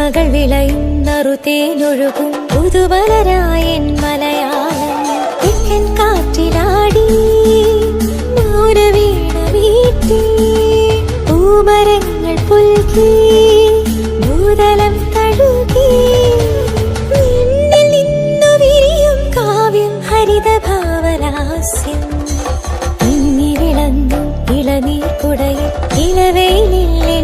പുതുമകൾ വിളയുന്നറുതേനൊഴുകും പുതുമലരായൻ മലയാളം തെക്കൻ കാറ്റിലാടി മൗനവീണ വീട്ടി പൂമരങ്ങൾ പുൽകി ഭൂതലം തഴുകി നിന്നിൽ നിന്നു വിരിയും കാവ്യം ഹരിതഭാവലാസ്യം തിങ്ങി വിളങ്ങും ഇളനീർ കുടയിൽ ഇളവെയിലിൽ